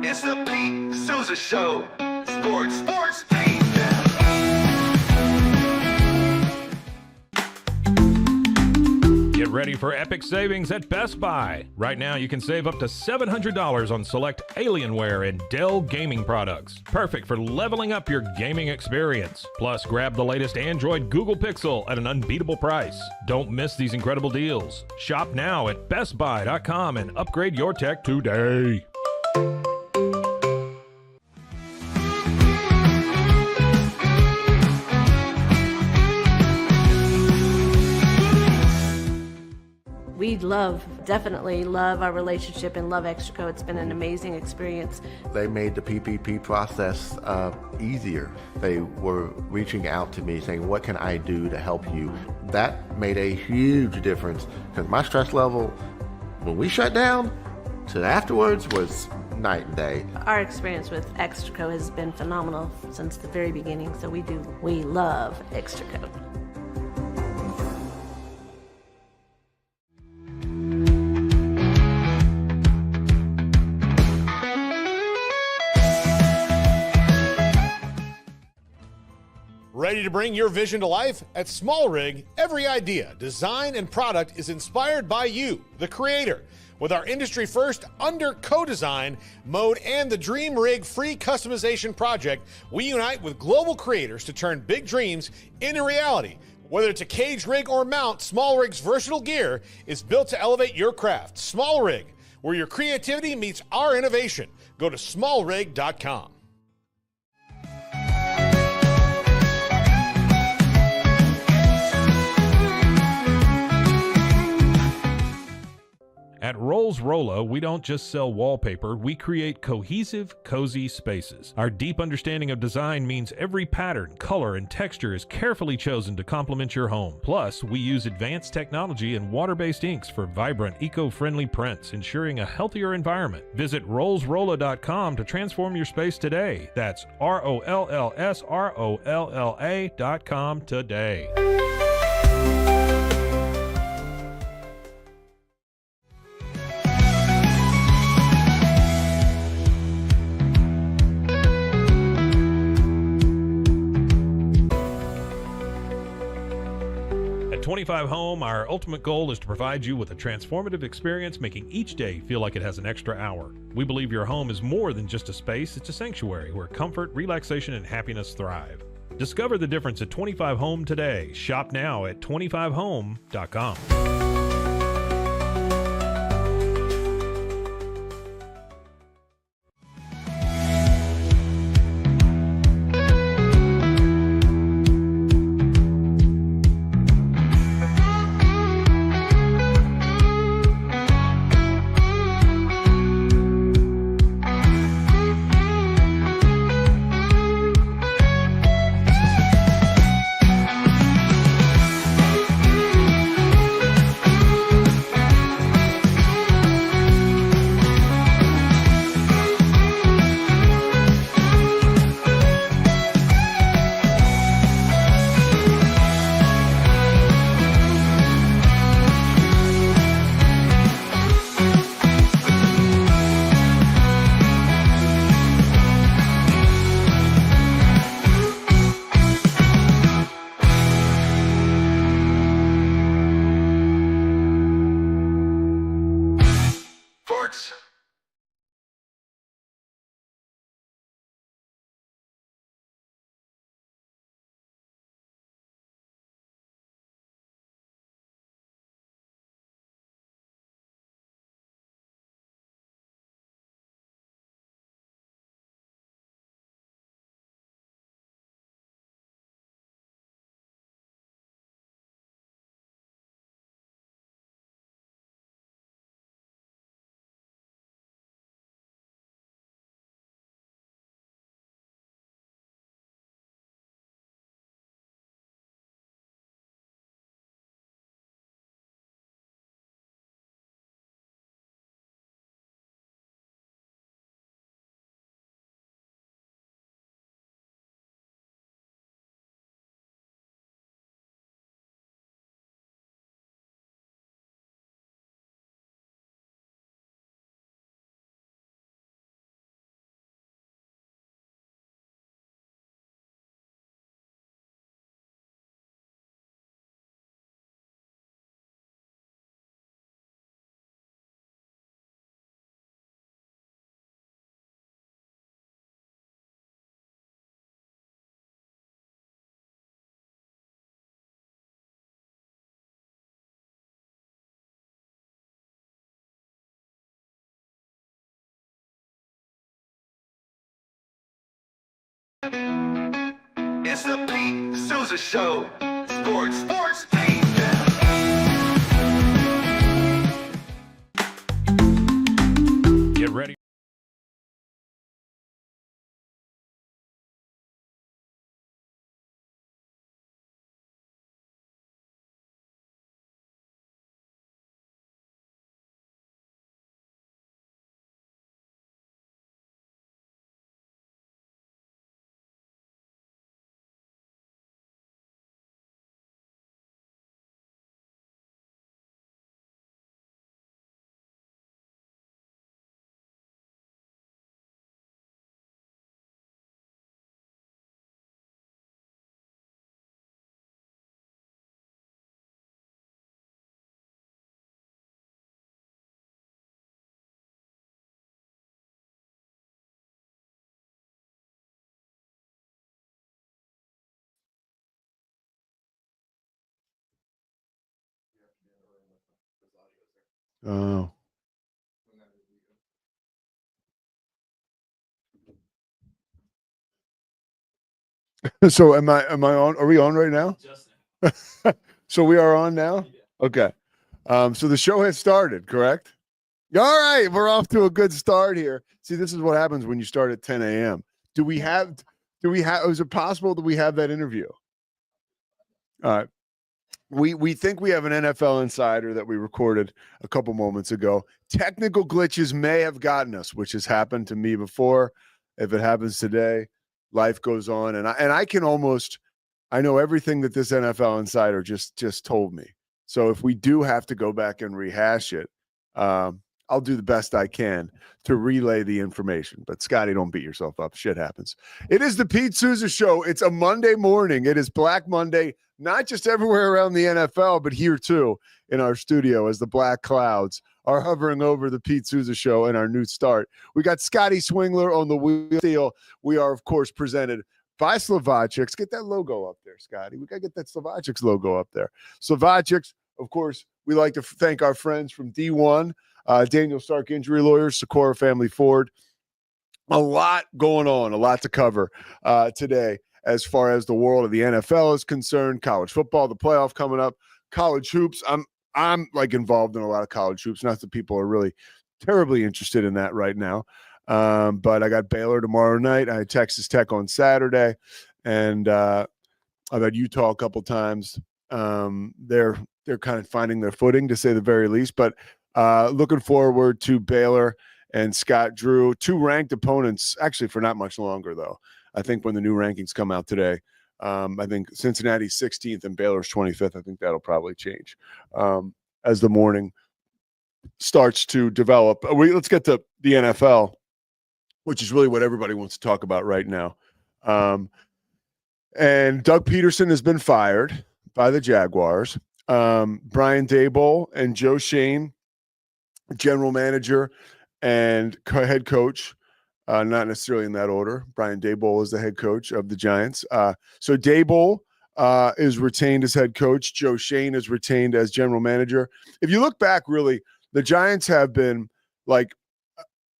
It's the Pete Sousa Show. Sports, Pete. Get ready for epic savings at Best Buy. Right now, you can save up to $700 on select Alienware and Dell gaming products. Perfect for leveling up your gaming experience. Plus, grab the latest Android Google Pixel at an unbeatable price. Don't miss these incredible deals. Shop now at bestbuy.com and upgrade your tech today. We definitely love our relationship and love Extraco. It's been an amazing experience. They made the PPP process easier. They were reaching out to me saying, what can I do to help you? That made a huge difference because my stress level, when we shut down, to afterwards was night and day. Our experience with Extraco has been phenomenal since the very beginning, so we love Extraco. Ready to bring your vision to life? At Small Rig, every idea, design, and product is inspired by you, the creator. With our industry-first under co-design mode and the Dream Rig free customization project, we unite with global creators to turn big dreams into reality. Whether it's a cage rig or mount, Small Rig's versatile gear is built to elevate your craft. Small Rig, where your creativity meets our innovation. Go to smallrig.com. At Rolls Rolla, we don't just sell wallpaper, we create cohesive, cozy spaces. Our deep understanding of design means every pattern, color, and texture is carefully chosen to complement your home. Plus, we use advanced technology and water-based inks for vibrant, eco-friendly prints, ensuring a healthier environment. Visit rollsrolla.com to transform your space today. That's ROLLSROLLA.com today. At 25 Home, our ultimate goal is to provide you with a transformative experience, making each day feel like it has an extra hour. We believe your home is more than just a space, it's a sanctuary where comfort, relaxation, and happiness thrive. Discover the difference at 25 Home today. Shop now at 25home.com. It's the Pete Sousa Show. Sports, Pete. Get ready. Oh. So am I on? Are we on right now? So we are on now? Okay. So the show has started, correct? All right, we're off to a good start here. See, this is what happens when you start at 10 a.m. Do we have is it possible that we have that interview? All right. We think we have an NFL insider that we recorded a couple moments ago. Technical glitches may have gotten us, which has happened to me before. If it happens today, life goes on, and I know everything that this NFL insider just told me. So if we do have to go back and rehash it, I'll do the best I can to relay the information. But Scotty, don't beat yourself up. Shit happens. It is the Pete Sousa Show. It's a Monday morning. It is Black Monday, not just everywhere around the NFL, but here too in our studio as the black clouds are hovering over the Pete Sousa Show and our new start. We got Scotty Swingler on the wheel. We are, of course, presented by Slovacics. Get that logo up there, Scotty. We got to get that Slovacics logo up there. Slovacics, of course, we like to thank our friends from D1, Daniel Stark Injury Lawyers, Socorro Family Ford. A lot going on, a lot to cover today as far as the world of the NFL is concerned, college football, the playoff coming up, college hoops. I'm like involved in a lot of college hoops. Not that people are really terribly interested in that right now. But I got Baylor tomorrow night. I had Texas Tech on Saturday, and I've had Utah a couple times. They're kind of finding their footing, to say the very least. But looking forward to Baylor and Scott Drew, two ranked opponents, actually for not much longer, though. I think when the new rankings come out today, I think Cincinnati's 16th and Baylor's 25th. I think that'll probably change as the morning starts to develop. Let's get to the NFL, which is really what everybody wants to talk about right now. And Doug Peterson has been fired by the Jaguars. Brian Daboll and Joe Shane, general manager and head coach, not necessarily in that order. Brian Daboll is the head coach of the Giants. So Daboll is retained as head coach. Joe Shane is retained as general manager. If you look back, really, the Giants have been, like,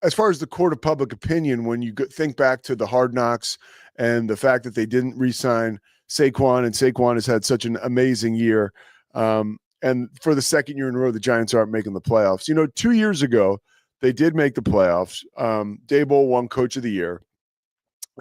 as far as the court of public opinion, when you think back to the Hard Knocks and the fact that they didn't re-sign Saquon, and Saquon has had such an amazing year. And for the second year in a row, the Giants aren't making the playoffs. 2 years ago, they did make the playoffs. Daboll won Coach of the Year,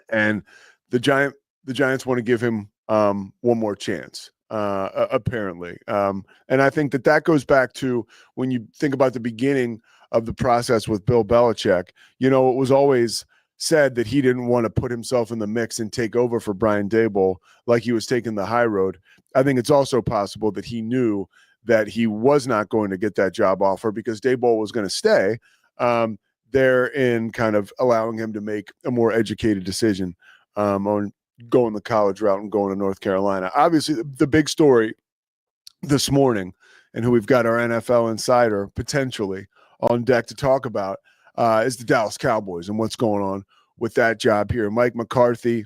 and the Giants want to give him one more chance, apparently. And I think that goes back to when you think about the beginning of the process with Bill Belichick. It was always said that he didn't want to put himself in the mix and take over for Brian Daboll like he was taking the high road. I think it's also possible that he knew that he was not going to get that job offer because Daboll was going to stay. Therein kind of allowing him to make a more educated decision on going the college route and going to North Carolina. Obviously, the big story this morning, and who we've got our NFL insider potentially on deck to talk about, is the Dallas Cowboys and what's going on with that job here. Mike McCarthy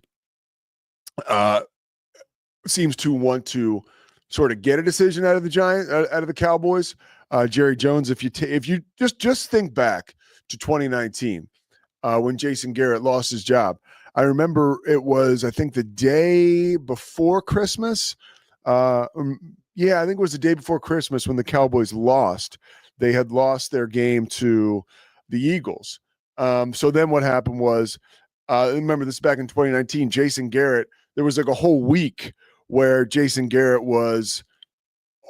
seems to want to sort of get a decision out of the Giants, out of the Cowboys. Jerry Jones, if you just think back to 2019 when Jason Garrett lost his job, I remember it was, I think, the day before Christmas. Yeah, I think it was the day before Christmas when the Cowboys lost. They had lost their game to the Eagles. So then what happened was, remember this back in 2019, Jason Garrett, there was like a whole week where Jason Garrett was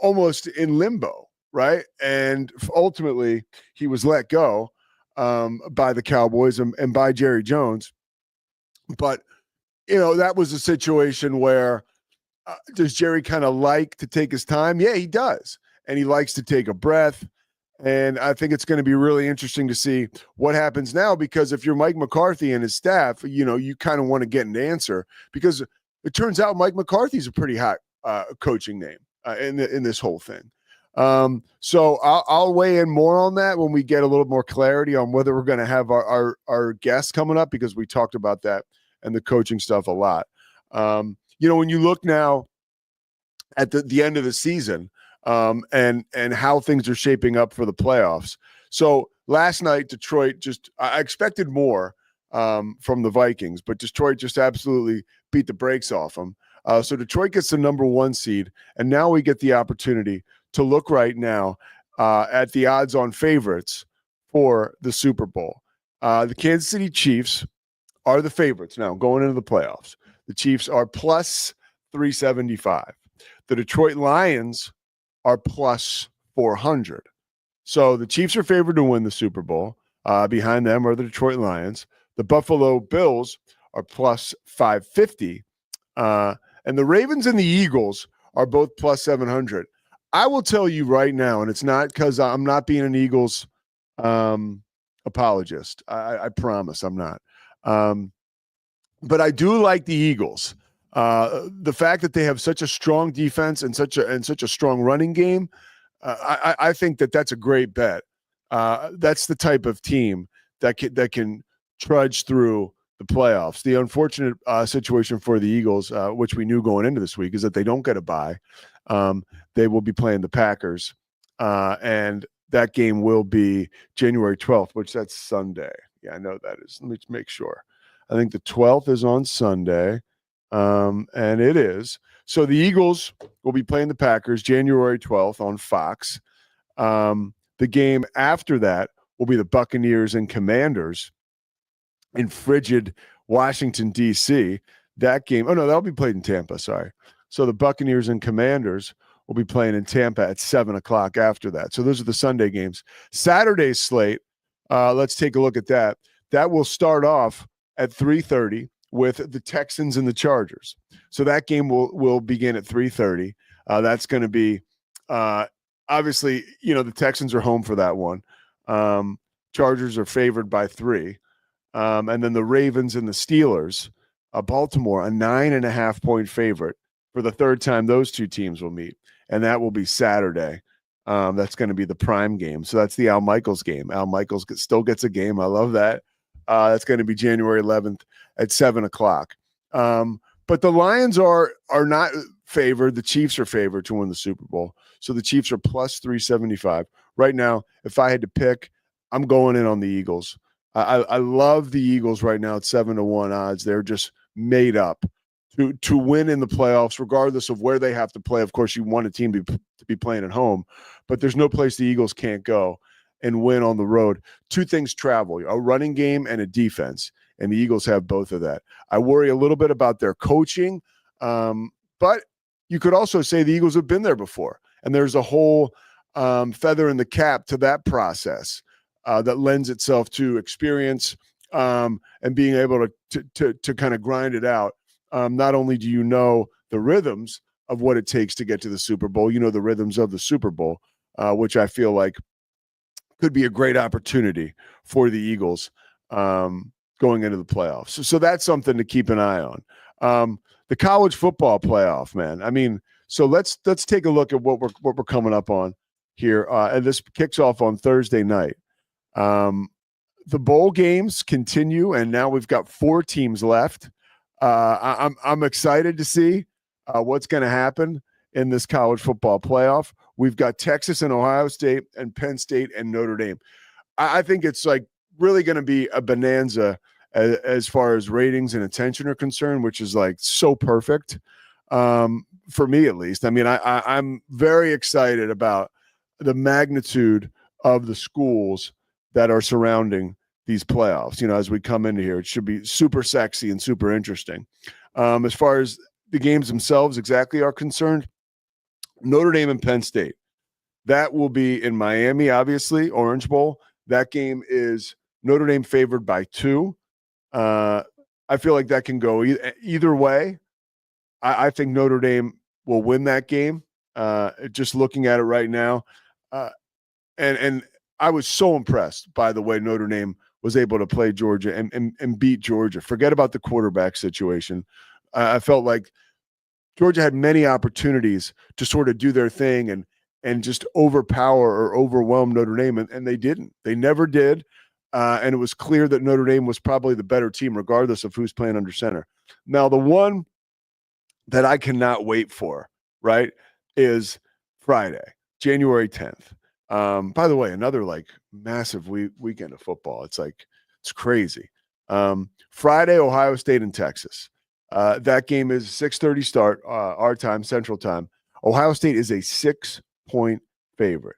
almost in limbo, right? And ultimately he was let go by the Cowboys and by Jerry Jones. But, that was a situation where does Jerry kind of like to take his time? Yeah, he does. And he likes to take a breath. And I think it's going to be really interesting to see what happens now, because if you're Mike McCarthy and his staff, you kind of want to get an answer, because it turns out Mike McCarthy's a pretty hot coaching name in this whole thing. So I'll weigh in more on that when we get a little more clarity on whether we're going to have our guests coming up, because we talked about that and the coaching stuff a lot. When you look now at the end of the season, and how things are shaping up for the playoffs. So last night, Detroit I expected more from the Vikings, but Detroit just absolutely beat the brakes off them. So Detroit gets the number 1 seed, and now we get the opportunity to look right now at the odds-on favorites for the Super Bowl. The Kansas City Chiefs are the favorites now going into the playoffs. The Chiefs are plus 375. The Detroit Lions are plus 400. So the Chiefs are favored to win the Super Bowl. Behind them are the Detroit Lions. The Buffalo Bills are plus 550. And the Ravens and the Eagles are both plus 700. I will tell you right now, and it's not because I'm not being an Eagles apologist. I promise I'm not. But I do like the Eagles. The fact that they have such a strong defense and such a strong running game, I think that's a great bet. That's the type of team that can trudge through the playoffs. The unfortunate situation for the Eagles, which we knew going into this week, is that they don't get a bye. They will be playing the Packers, and that game will be January 12th, which that's Sunday. Yeah, I know that is. Let me make sure. I think the 12th is on Sunday. And it is. So the Eagles will be playing the Packers January 12th on Fox. The game after that will be the Buccaneers and Commanders in frigid Washington, D.C. That game, that'll be played in Tampa, sorry. So the Buccaneers and Commanders will be playing in Tampa at 7 o'clock after that. So those are the Sunday games. Saturday's slate, let's take a look at that. That will start off at 3:30. With the Texans and the Chargers. So that game will begin at 3:30. That's going to be obviously, the Texans are home for that one. Chargers are favored by 3. And then the Ravens and the Steelers, Baltimore, a 9.5-point favorite for the third time those two teams will meet. And that will be Saturday. That's going to be the prime game. So that's the Al Michaels game. Al Michaels still gets a game. I love that. That's going to be January 11th at 7 o'clock. But the Lions are not favored. The Chiefs are favored to win the Super Bowl. So the Chiefs are plus 375. Right now, if I had to pick, I'm going in on the Eagles. I love the Eagles right now at 7-1 odds. They're just made up to win in the playoffs, regardless of where they have to play. Of course, you want a team to be playing at home, but there's no place the Eagles can't go and win on the road. Two things travel, a running game and a defense, and the Eagles have both of that. I worry a little bit about their coaching, but you could also say the Eagles have been there before, and there's a whole feather in the cap to that process that lends itself to experience and being able to kind of grind it out. Not only do you know the rhythms of what it takes to get to the Super Bowl, you know the rhythms of the Super Bowl, which I feel like could be a great opportunity for the Eagles going into the playoffs. So that's something to keep an eye on. The college football playoff, man. I mean, so let's take a look at what we're coming up on here. And this kicks off on Thursday night. The bowl games continue, and now we've got 4 teams left. I'm excited to see what's going to happen in this college football playoff. We've got Texas and Ohio State and Penn State and Notre Dame. I think it's like really going to be a bonanza as far as ratings and attention are concerned, which is like so perfect for me at least. I mean, I'm very excited about the magnitude of the schools that are surrounding these playoffs. As we come into here, it should be super sexy and super interesting. As far as the games themselves exactly are concerned, Notre Dame and Penn State, that will be in Miami, obviously, Orange Bowl. That game is Notre Dame favored by 2. I feel like that can go either way. I think Notre Dame will win that game. Just looking at it right now. And I was so impressed by the way Notre Dame was able to play Georgia and beat Georgia. Forget about the quarterback situation. I felt like Georgia had many opportunities to sort of do their thing and just overpower or overwhelm Notre Dame, and they didn't. They never did, and it was clear that Notre Dame was probably the better team regardless of who's playing under center. Now, the one that I cannot wait for, right, is Friday, January 10th. By the way, another like massive weekend of football. It's crazy. Friday, Ohio State and Texas. That game is 6:30 start, our time, Central Time. Ohio State is a 6-point favorite.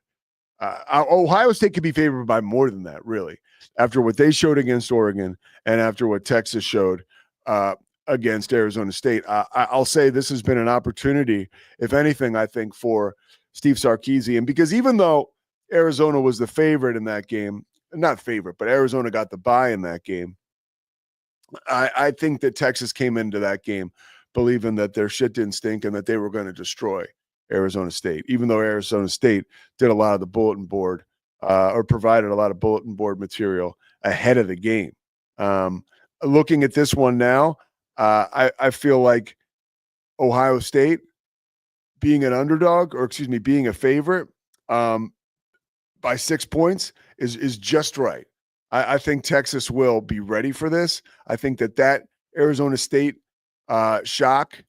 Ohio State could be favored by more than that, really, after what they showed against Oregon and after what Texas showed against Arizona State. I'll say this has been an opportunity, if anything, I think, for Steve Sarkisian, because even though Arizona was the favorite in that game, not favorite, but Arizona got the bye in that game, I think that Texas came into that game believing that their shit didn't stink and that they were going to destroy Arizona State, even though Arizona State did a lot of the bulletin board or provided a lot of bulletin board material ahead of the game. Looking at this one now, I feel like Ohio State being an underdog, or excuse me, being a favorite by 6 points is just right. I think Texas will be ready for this. I think that Arizona State shock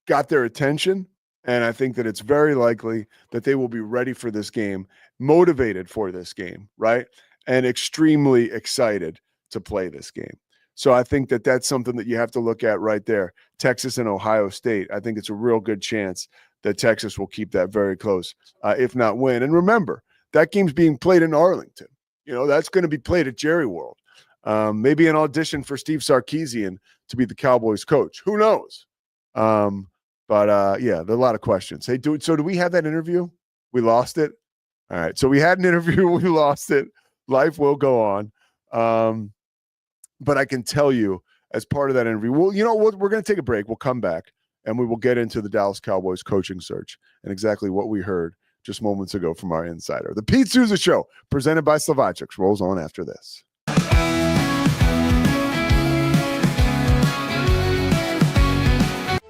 got their attention, and I think that it's very likely that they will be ready for this game, motivated for this game, right? And extremely excited to play this game. So I think that that's something that you have to look at right there. Texas and Ohio State, I think it's a real good chance that Texas will keep that very close, if not win. And remember, that game's being played in Arlington. That's going to be played at Jerry World. Maybe an audition for Steve Sarkisian to be the Cowboys coach. Who knows? But yeah, there are a lot of questions. Hey, do we have that interview? We lost it? All right. So we had an interview. We lost it. Life will go on. But I can tell you, as part of that interview, we're going to take a break. We'll come back, and we will get into the Dallas Cowboys coaching search and exactly what we heard just moments ago from our insider. The Pete Sousa Show, presented by Slovacek, rolls on after this.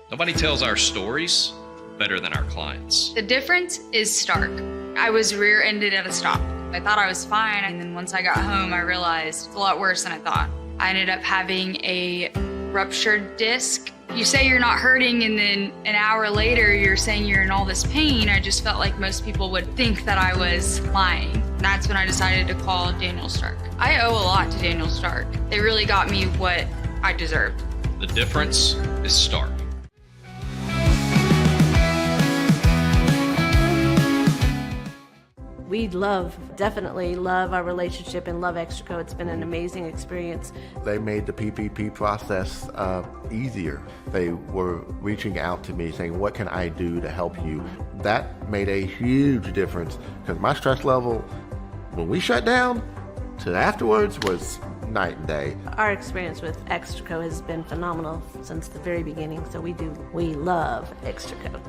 Nobody tells our stories better than our clients. The difference is stark. I was rear-ended at a stop. I thought I was fine, and then once I got home, I realized it's a lot worse than I thought. I ended up having a ruptured disc. You say you're not hurting, and then an hour later, you're saying you're in all this pain. I just felt like most people would think that I was lying. And that's when I decided to call Daniel Stark. I owe a lot to Daniel Stark. They really got me what I deserved. The difference is stark. We definitely love our relationship and love Extraco. It's been an amazing experience. They made the PPP process easier. They were reaching out to me saying, what can I do to help you? That made a huge difference because my stress level, when we shut down, to afterwards was night and day. Our experience with Extraco has been phenomenal since the very beginning, so we love Extraco.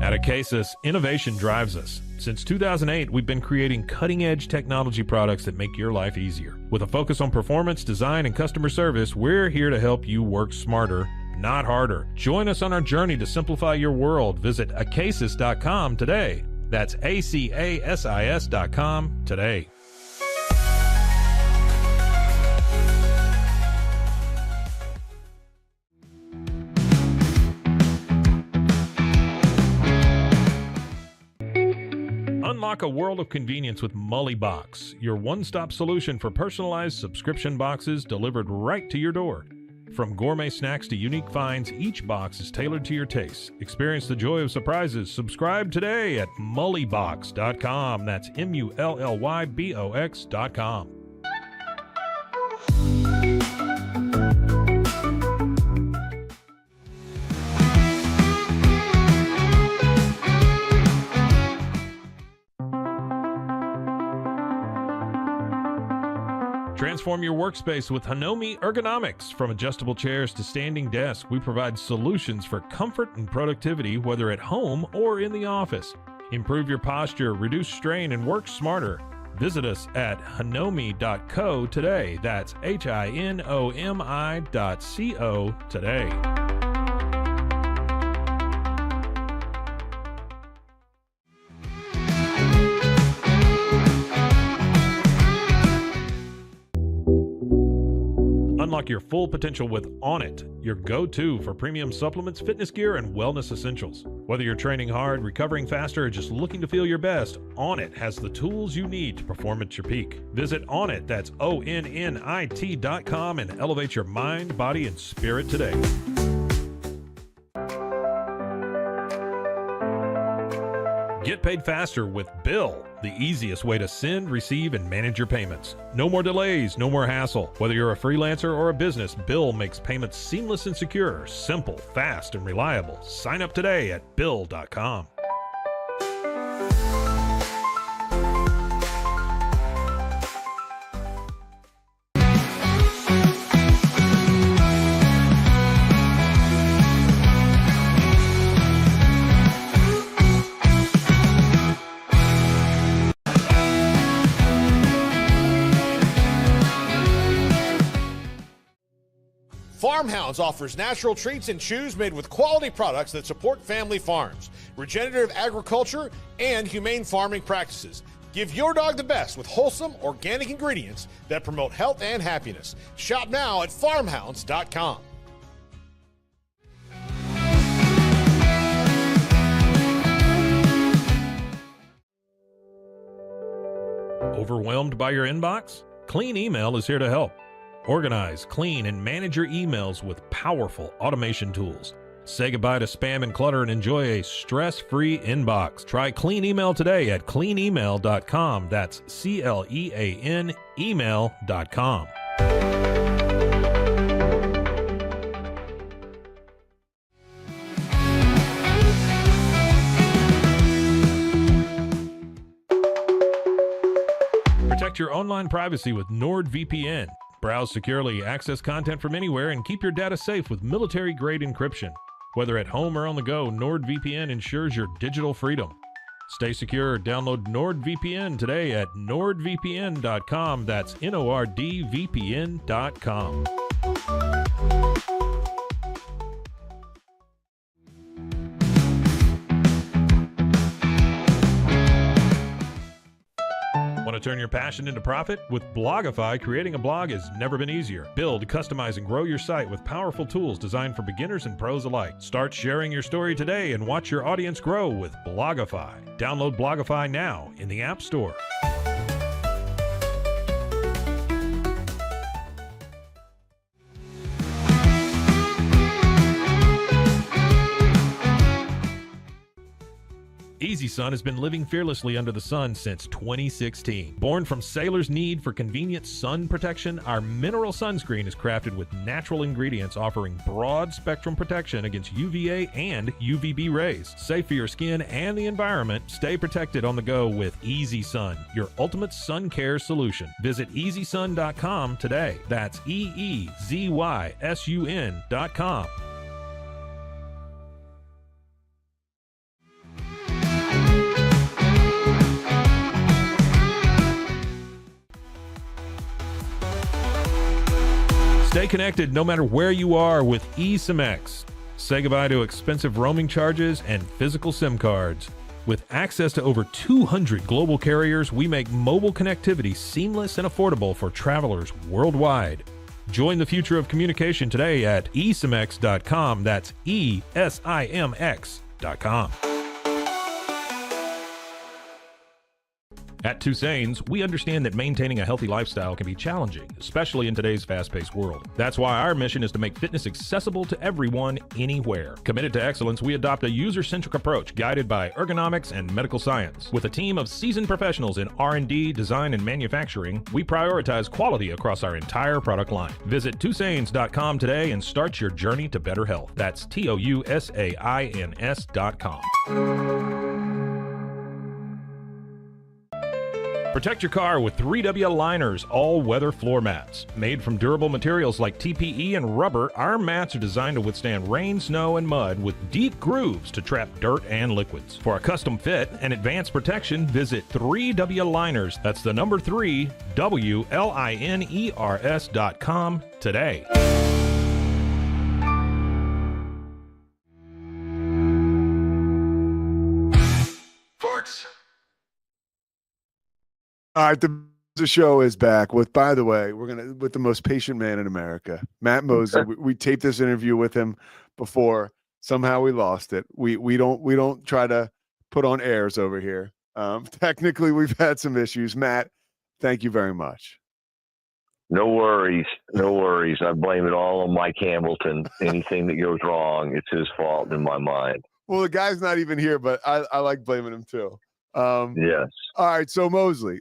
At Acasis, innovation drives us. Since 2008, we've been creating cutting-edge technology products that make your life easier. With a focus on performance, design, and customer service, we're here to help you work smarter, not harder. Join us on our journey to simplify your world. Visit acasis.com today. That's ACASIS.com today. Unlock a world of convenience with Mullybox, your one-stop solution for personalized subscription boxes delivered right to your door. From gourmet snacks to unique finds, each box is tailored to your tastes. Experience the joy of surprises. Subscribe today at mullybox.com. That's MULLYBOX.com. Transform your workspace with Hanomi Ergonomics. From adjustable chairs to standing desks, we provide solutions for comfort and productivity, whether at home or in the office. Improve your posture, reduce strain, and work smarter. Visit us at hanomi.co today. That's HINOMI.co today. Unlock your full potential with Onnit, your go-to for premium supplements, fitness gear, and wellness essentials. Whether you're training hard, recovering faster, or just looking to feel your best, Onnit has the tools you need to perform at your peak. Visit Onnit, that's ONNIT.com, and elevate your mind, body, and spirit today. Get paid faster with Bill, the easiest way to send, receive, and manage your payments. No more delays, no more hassle. Whether you're a freelancer or a business, Bill makes payments seamless and secure, simple, fast, and reliable. Sign up today at Bill.com. Farmhounds offers natural treats and chews made with quality products that support family farms, regenerative agriculture, and humane farming practices. Give your dog the best with wholesome, organic ingredients that promote health and happiness. Shop now at farmhounds.com. Overwhelmed by your inbox? Clean Email is here to help. Organize, clean, and manage your emails with powerful automation tools. Say goodbye to spam and clutter and enjoy a stress-free inbox. Try Clean Email today at cleanemail.com. That's CLEAN email.com. Protect your online privacy with NordVPN. Browse securely, access content from anywhere, and keep your data safe with military-grade encryption. Whether at home or on the go, NordVPN ensures your digital freedom. Stay secure. Download NordVPN today at nordvpn.com. That's NORDVPN.com. Want to turn your passion into profit? With Blogify, creating a blog has never been easier. Build, customize, and grow your site with powerful tools designed for beginners and pros alike. Start sharing your story today and watch your audience grow with Blogify. Download Blogify now in the App Store. Easy Sun has been living fearlessly under the sun since 2016. Born from sailors' need for convenient sun protection, our mineral sunscreen is crafted with natural ingredients offering broad spectrum protection against UVA and UVB rays. Safe for your skin and the environment, stay protected on the go with Easy Sun, your ultimate sun care solution. Visit EasySun.com today. That's EEZYSUN.com. Stay connected no matter where you are with eSIM-X. Say goodbye to expensive roaming charges and physical SIM cards. With access to over 200 global carriers, we make mobile connectivity seamless and affordable for travelers worldwide. Join the future of communication today at eSIMX.com. That's ESIMX.com. At Toussaint's, we understand that maintaining a healthy lifestyle can be challenging, especially in today's fast-paced world. That's why our mission is to make fitness accessible to everyone, anywhere. Committed to excellence, we adopt a user-centric approach guided by ergonomics and medical science. With a team of seasoned professionals in R&D, design, and manufacturing, we prioritize quality across our entire product line. Visit Toussaints.com today and start your journey to better health. That's TOUSAINS.com. Protect your car with 3W Liners all-weather floor mats. Made from durable materials like TPE and rubber, our mats are designed to withstand rain, snow, and mud with deep grooves to trap dirt and liquids. For a custom fit and advanced protection, visit 3W Liners. That's the number 3, WLINERS.com today. Sports. All right, the show is back with, by the way, with the most patient man in America, Matt Mosley. We taped this interview with him before. Somehow we lost it. We don't try to put on airs over here. Technically, we've had some issues. Matt, thank you very much. No worries. No worries. I blame it all on Mike Hamilton. Anything that goes wrong, it's his fault in my mind. Well, the guy's not even here, but I like blaming him too. Yes. All right. So Mosley,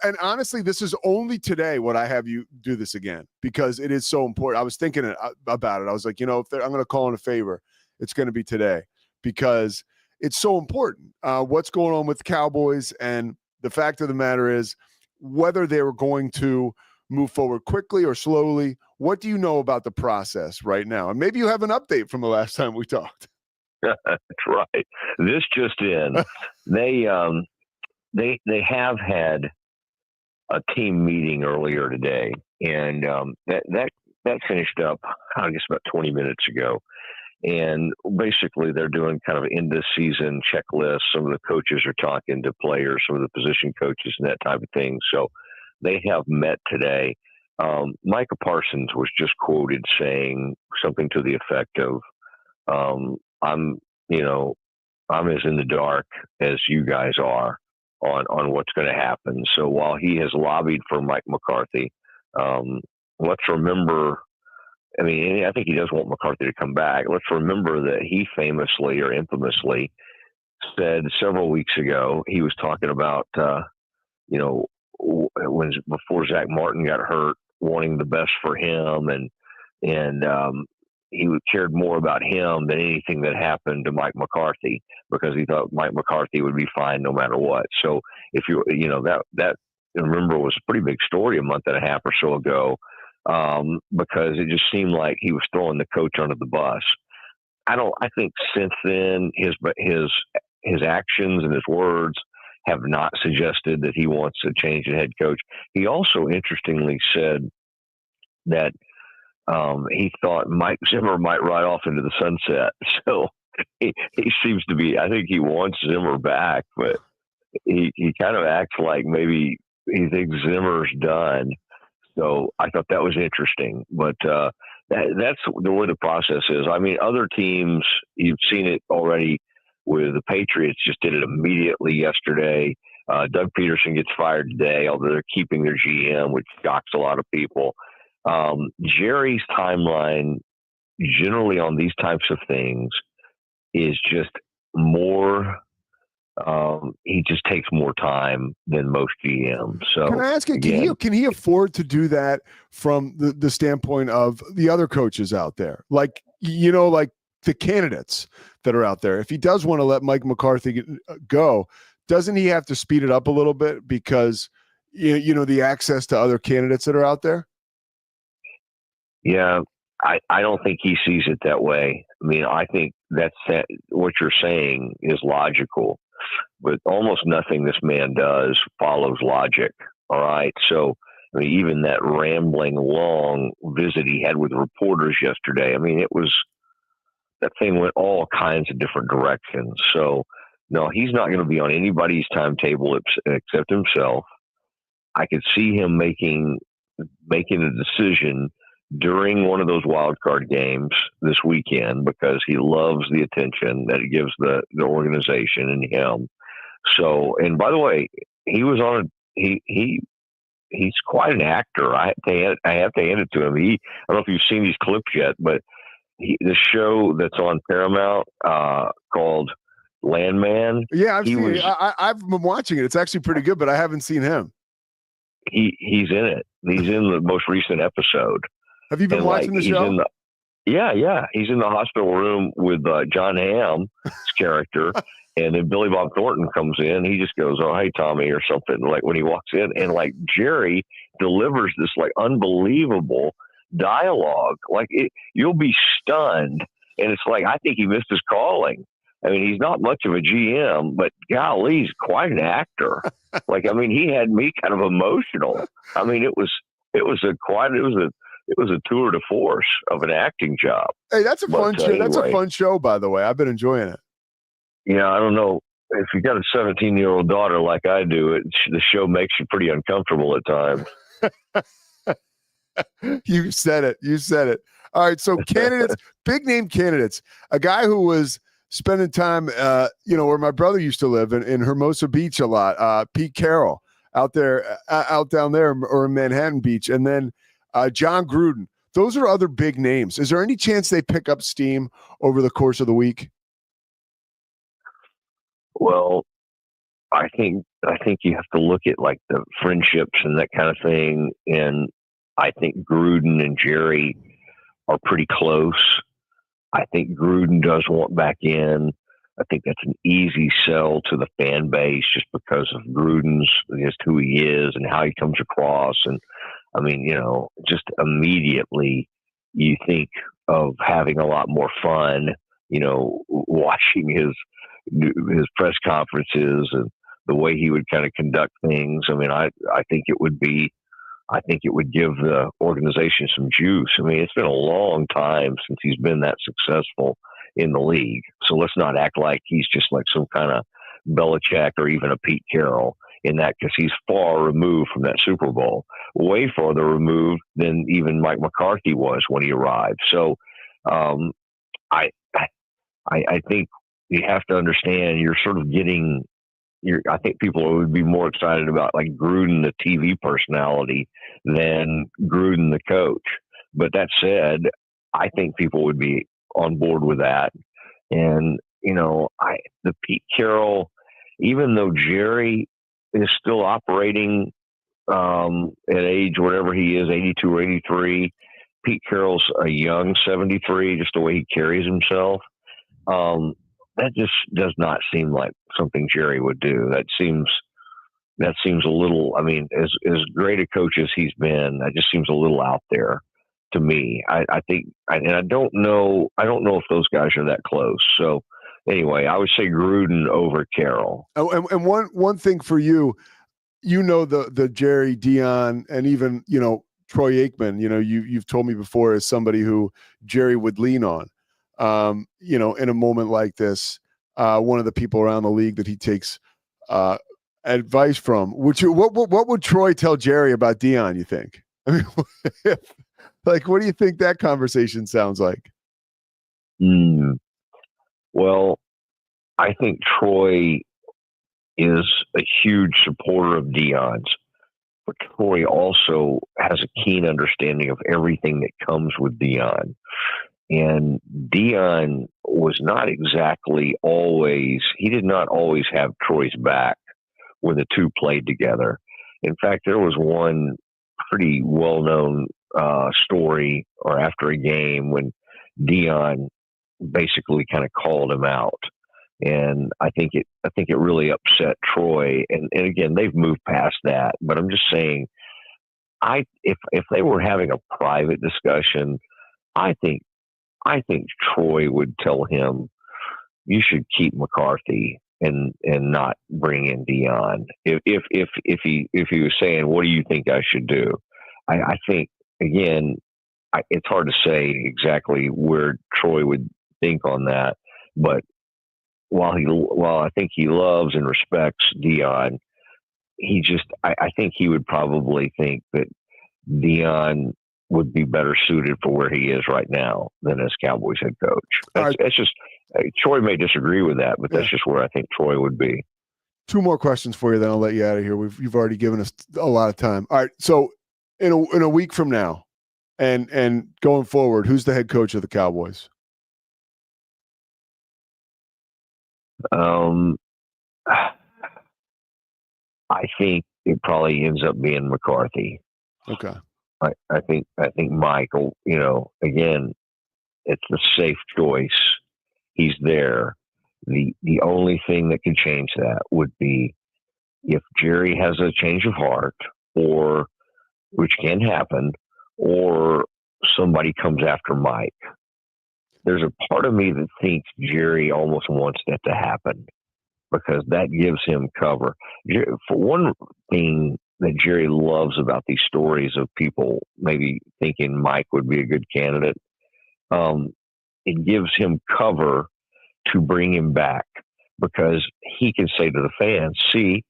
and honestly, this is only today what I have you do this again, because it is so important. I was thinking about it. I was like, if I'm going to call in a favor, it's going to be today, because it's so important. What's going on with the Cowboys, and the fact of the matter is whether they were going to move forward quickly or slowly. What do you know about the process right now? And maybe you have an update from the last time we talked. That's right. This just in. They have had a team meeting earlier today, and that finished up, I guess, about 20 minutes ago. And basically, they're doing kind of end of season checklists. Some of the coaches are talking to players, some of the position coaches, and that type of thing. So they have met today. Micah Parsons was just quoted saying something to the effect of, I'm as in the dark as you guys are on what's going to happen. So while he has lobbied for Mike McCarthy, let's remember, I think he does want McCarthy to come back. Let's remember that he famously or infamously said several weeks ago, he was talking about, before Zach Martin got hurt, wanting the best for him, and he cared more about him than anything that happened to Mike McCarthy, because he thought Mike McCarthy would be fine no matter what. So if that remember was a pretty big story a month and a half or so ago, because it just seemed like he was throwing the coach under the bus. I think since then his actions and his words have not suggested that he wants to change the head coach. He also interestingly said that he thought Mike Zimmer might ride off into the sunset. So he seems to be, I think he wants Zimmer back, but he kind of acts like maybe he thinks Zimmer's done. So I thought that was interesting, but that's the way the process is. I mean, other teams, you've seen it already with the Patriots, just did it immediately yesterday. Doug Peterson gets fired today, although they're keeping their GM, which shocks a lot of people. Jerry's timeline generally on these types of things is just more, he just takes more time than most GMs. So can I ask you, can he afford to do that from the standpoint of the other coaches out there? Like the candidates that are out there. If he does want to let Mike McCarthy go, doesn't he have to speed it up a little bit because, the access to other candidates that are out there? Yeah, I don't think he sees it that way. I mean, I think what you're saying is logical, but almost nothing this man does follows logic. All right. So, I mean, even that rambling, long visit he had with reporters yesterday, that thing went all kinds of different directions. So, no, he's not going to be on anybody's timetable except himself. I could see him making a decision during one of those wild card games this weekend, because he loves the attention that it gives the organization and him. So, and by the way, he was on a he's quite an actor. I have to hand it to him. I don't know if you've seen these clips yet, but the show that's on Paramount called Landman. Yeah, I've seen it. I've been watching it. It's actually pretty good, but I haven't seen him. He's in it. He's in the most recent episode. Have you been watching the show? Yeah. He's in the hospital room with John Hamm's character. And then Billy Bob Thornton comes in. He just goes, "Oh, hey, Tommy," or something. Like when he walks in, and like Jerry delivers this like unbelievable dialogue. Like you'll be stunned. And it's like, I think he missed his calling. I mean, he's not much of a GM, but golly, he's quite an actor. Like, I mean, he had me kind of emotional. I mean, it was a tour de force of an acting job. Hey, that's a fun show. Anyway, that's a fun show, by the way. I've been enjoying it. Yeah, I don't know if you got a 17-year-old daughter like I do. The show makes you pretty uncomfortable at times. You said it. All right, so candidates, big name candidates. A guy who was spending time, where my brother used to live in Hermosa Beach a lot. Pete Carroll out down there, or in Manhattan Beach, and then John Gruden. Those are other big names. Is there any chance they pick up steam over the course of the week? Well, I think you have to look at like the friendships and that kind of thing, and I think Gruden and Jerry are pretty close. I think Gruden does want back in. I think that's an easy sell to the fan base just because of Gruden's, just who he is and how he comes across. And I mean, just immediately you think of having a lot more fun, watching his press conferences and the way he would kind of conduct things. I mean, I think it would give the organization some juice. I mean, it's been a long time since he's been that successful in the league. So let's not act like he's just like some kind of Belichick or even a Pete Carroll in that, because he's far removed from that Super Bowl, way farther removed than even Mike McCarthy was when he arrived. So I think you have to understand you're sort of getting I think people would be more excited about like Gruden, the TV personality, than Gruden, the coach. But that said, I think people would be on board with that. And, the Pete Carroll, even though Jerry is still operating at age, whatever he is, 82 or 83, Pete Carroll's a young 73, just the way he carries himself. That just does not seem like something Jerry would do. That seems a little, I mean, as great a coach as he's been, that just seems a little out there to me. I think, and I don't know if those guys are that close. So anyway, I would say Gruden over Carroll. Oh, and one thing for you, the Jerry, Dion, and even, Troy Aikman, you've told me before as somebody who Jerry would lean on. In a moment like this, one of the people around the league that he takes advice from. What would Troy tell Jerry about Dion, you think? I mean, like, what do you think that conversation sounds like? Well, I think Troy is a huge supporter of Dion's, but Troy also has a keen understanding of everything that comes with Dion. And Dion was not exactly he did not always have Troy's back when the two played together. In fact, there was one pretty well-known story or after a game when Dion basically kind of called him out. And I think it really upset Troy. And again, they've moved past that, but I'm just saying, if they were having a private discussion, I think Troy would tell him, you should keep McCarthy and not bring in Dion. If he was saying, what do you think I should do? I think, again, it's hard to say exactly where Troy would think on that. But while I think he loves and respects Dion, I think he would probably think that Dion would be better suited for where he is right now than as Cowboys head coach. That's just Troy may disagree with that, but that's just where I think Troy would be. Two more questions for you, then I'll let you out of here. You've already given us a lot of time. All right, so in a week from now, and going forward, who's the head coach of the Cowboys? I think it probably ends up being McCarthy. Okay. I think Michael, again, it's the safe choice. He's there. The only thing that could change that would be if Jerry has a change of heart, or which can happen, or somebody comes after Mike. There's a part of me that thinks Jerry almost wants that to happen because that gives him cover. For one thing that Jerry loves about these stories of people maybe thinking Mike would be a good candidate, it gives him cover to bring him back because he can say to the fans, see,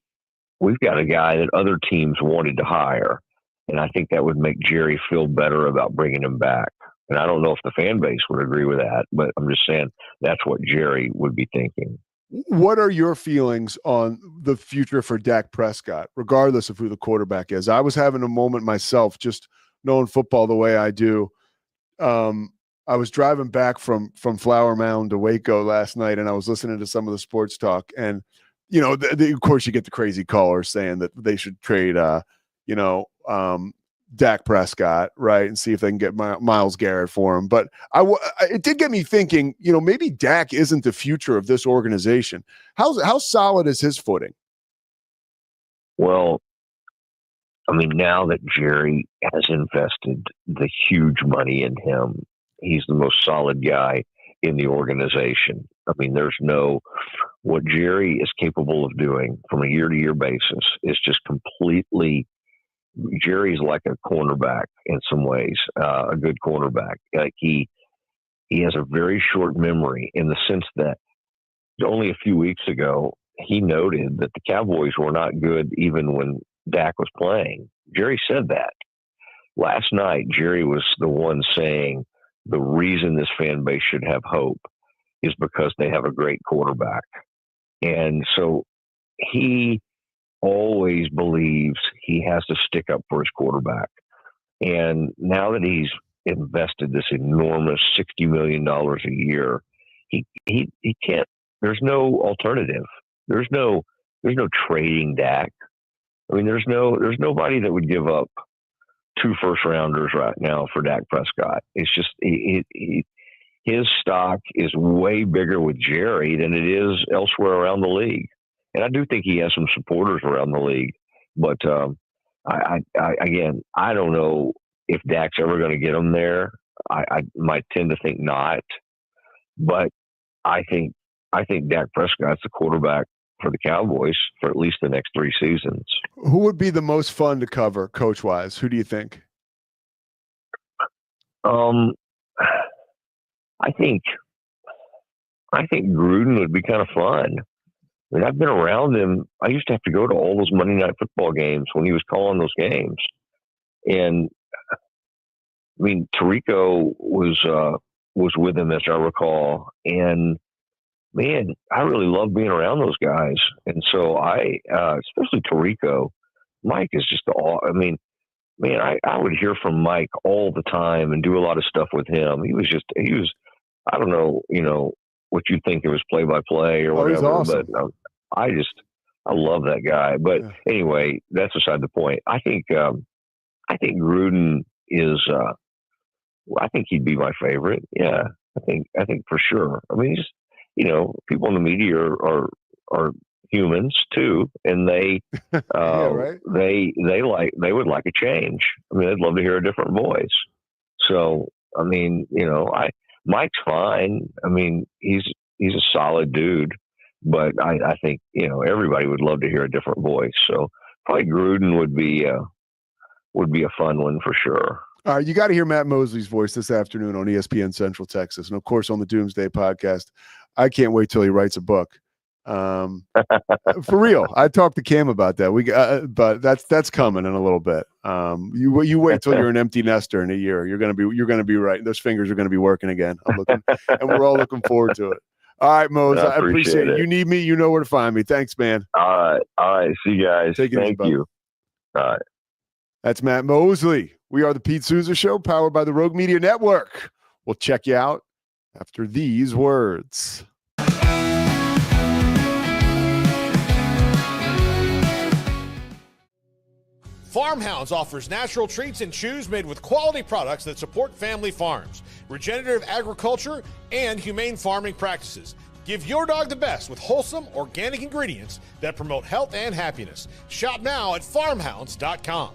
we've got a guy that other teams wanted to hire. And I think that would make Jerry feel better about bringing him back. And I don't know if the fan base would agree with that, but I'm just saying that's what Jerry would be thinking. What are your feelings on the future for Dak Prescott, regardless of who the quarterback is? I was having a moment myself, just knowing football the way I do. I was driving back from Flower Mound to Waco last night, and I was listening to some of the sports talk. And, of course, you get the crazy callers saying that they should trade, Dak Prescott, right, and see if they can get Myles Garrett for him. But it did get me thinking, maybe Dak isn't the future of this organization. How solid is his footing? Well, I mean, now that Jerry has invested the huge money in him, he's the most solid guy in the organization. I mean, what Jerry is capable of doing from a year-to-year basis is just completely. Jerry's like a cornerback in some ways, a good cornerback. Like he has a very short memory in the sense that only a few weeks ago, he noted that the Cowboys were not good even when Dak was playing. Jerry said that. Last night, Jerry was the one saying the reason this fan base should have hope is because they have a great quarterback. And so he always believes he has to stick up for his quarterback. And now that he's invested this enormous $60 million a year, he can't, there's no alternative. There's no trading Dak. I mean, there's nobody that would give up 2 first-rounders right now for Dak Prescott. It's just his stock is way bigger with Jerry than it is elsewhere around the league. And I do think he has some supporters around the league. But I don't know if Dak's ever going to get him there. I might tend to think not. But I think Dak Prescott's the quarterback for the Cowboys for at least the next 3 seasons. Who would be the most fun to cover, coach-wise? Who do you think? I think Gruden would be kind of fun. I mean, I've been around him. I used to have to go to all those Monday Night Football games when he was calling those games. And I mean, Tirico was with him, as I recall. And man, I really love being around those guys. And so especially Tirico, Mike is just I would hear from Mike all the time and do a lot of stuff with him. He was, I don't know, what you think of his play-by-play or whatever, awesome. But I love that guy. But anyway, that's beside the point. I think Gruden is, I think he'd be my favorite. Yeah, I think for sure. I mean, people in the media are humans too, and they right. they would like a change. I mean, they'd love to hear a different voice. So, I mean, Mike's fine. I mean, he's a solid dude, but I think everybody would love to hear a different voice. So probably Gruden would be a fun one for sure. All right, you got to hear Matt Mosley's voice this afternoon on ESPN Central Texas, and of course on the Doomsday Podcast. I can't wait till he writes a book. For real, I talked to Cam about that. But that's coming in a little bit. You wait till you're an empty nester in a year. You're gonna be right. Those fingers are gonna be working again. I'm looking, and we're all looking forward to it. All right, Mose. I I appreciate it. You need me, you know where to find me. Thanks, man. All right. See you guys. Take it easy, Thank you. All right. That's Matt Mosley. We are the Pete Sousa Show, powered by the Rogue Media Network. We'll check you out after these words. Farmhounds offers natural treats and chews made with quality products that support family farms, regenerative agriculture, and humane farming practices. Give your dog the best with wholesome, organic ingredients that promote health and happiness. Shop now at farmhounds.com.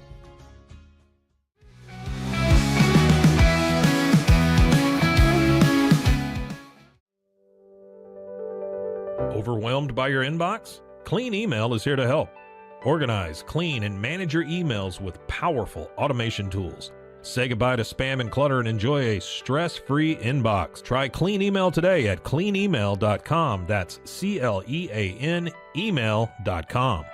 Overwhelmed by your inbox? Clean Email is here to help. Organize, clean, and manage your emails with powerful automation tools. Say goodbye to spam and clutter and enjoy a stress-free inbox. Try Clean Email today at cleanemail.com. That's CLEAN email.com.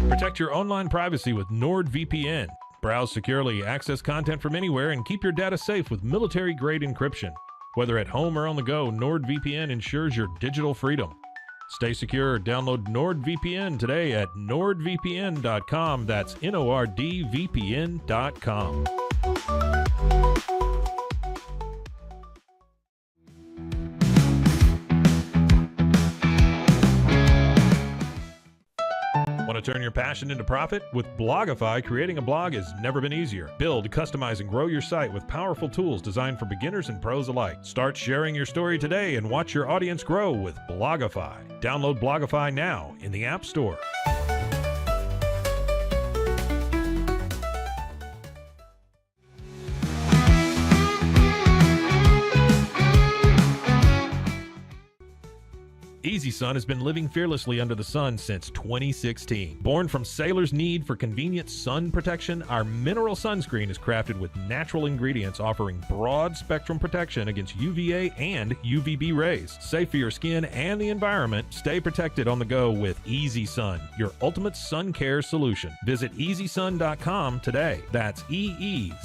Protect your online privacy with NordVPN. Browse securely, access content from anywhere, and keep your data safe with military-grade encryption. Whether at home or on the go, NordVPN ensures your digital freedom. Stay secure. Download NordVPN today at nordvpn.com. That's NORDVPN.com. Want to turn your passion into profit? With Blogify, creating a blog has never been easier. Build, customize, and grow your site with powerful tools designed for beginners and pros alike. Start sharing your story today and watch your audience grow with Blogify. Download Blogify now in the App Store. Easy Sun has been living fearlessly under the sun since 2016. Born from sailors' need for convenient sun protection, our mineral sunscreen is crafted with natural ingredients offering broad spectrum protection against UVA and UVB rays. Safe for your skin and the environment, stay protected on the go with Easy Sun, your ultimate sun care solution. Visit EasySun.com today. That's EEZYSUN.com.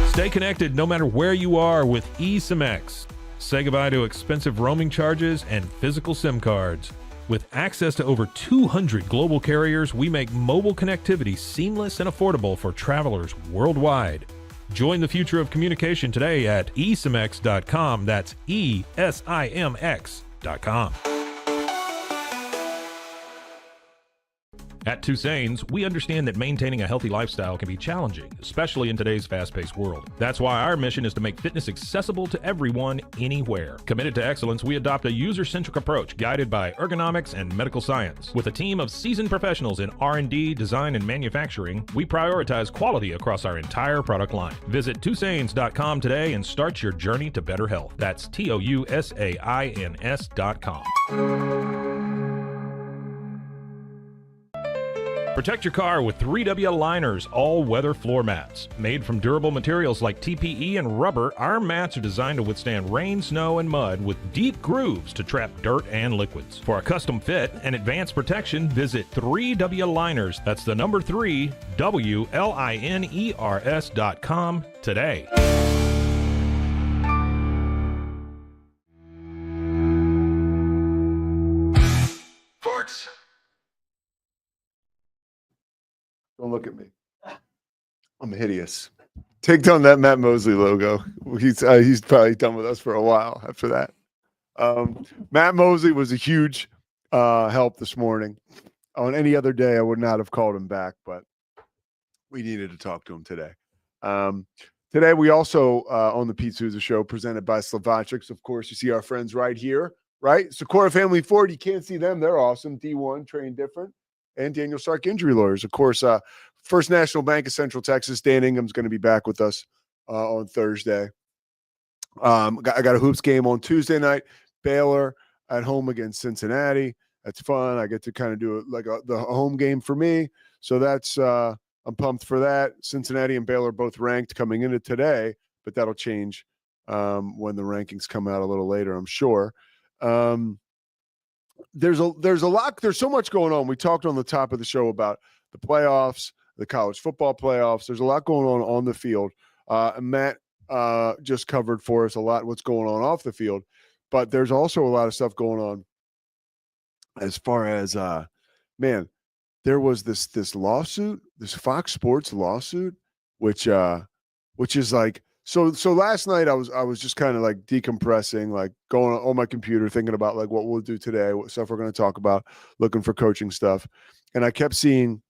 Stay connected no matter where you are with eSIM-X. Say goodbye to expensive roaming charges and physical SIM cards. With access to over 200 global carriers, we make mobile connectivity seamless and affordable for travelers worldwide. Join the future of communication today at eSIMX.com. That's ESIMX.com. At Tusain's, we understand that maintaining a healthy lifestyle can be challenging, especially in today's fast-paced world. That's why our mission is to make fitness accessible to everyone, anywhere. Committed to excellence, we adopt a user-centric approach guided by ergonomics and medical science. With a team of seasoned professionals in R&D, design, and manufacturing, we prioritize quality across our entire product line. Visit Tusains.com today and start your journey to better health. That's TOUSAINS.com. Protect your car with 3W Liners all-weather floor mats. Made from durable materials like TPE and rubber, our mats are designed to withstand rain, snow, and mud with deep grooves to trap dirt and liquids. For a custom fit and advanced protection, visit 3W Liners. That's the number 3, WLINERS.com today. Sports. Don't look at me. I'm hideous. Take down that Matt Mosley logo. He's probably done with us for a while after that. Matt Mosley was a huge help this morning. On any other day, I would not have called him back, but we needed to talk to him today. Today, we also on the Pete Sousa Show, presented by Slovakics. Of course, you see our friends right here, right? Socorro Family Ford. You can't see them. They're awesome. D1, trained different. And Daniel Stark Injury Lawyers. Of course, First National Bank of Central Texas. Dan Ingham's going to be back with us on Thursday. I got a hoops game on Tuesday night. Baylor at home against Cincinnati. That's fun. I get to kind of do it like the home game for me. So that's I'm pumped for that. Cincinnati and Baylor both ranked coming into today, but that'll change when the rankings come out a little later, I'm sure. There's a lot. There's so much going on. We talked on the top of the show about the playoffs, the college football playoffs. There's a lot going on the field. And Matt just covered for us a lot what's going on off the field, but there's also a lot of stuff going on as far as man. There was this lawsuit, this Fox Sports lawsuit, which is like so last night I was just kind of like decompressing, like going on my computer, thinking about like what we'll do today, what stuff we're going to talk about, looking for coaching stuff. And I kept seeing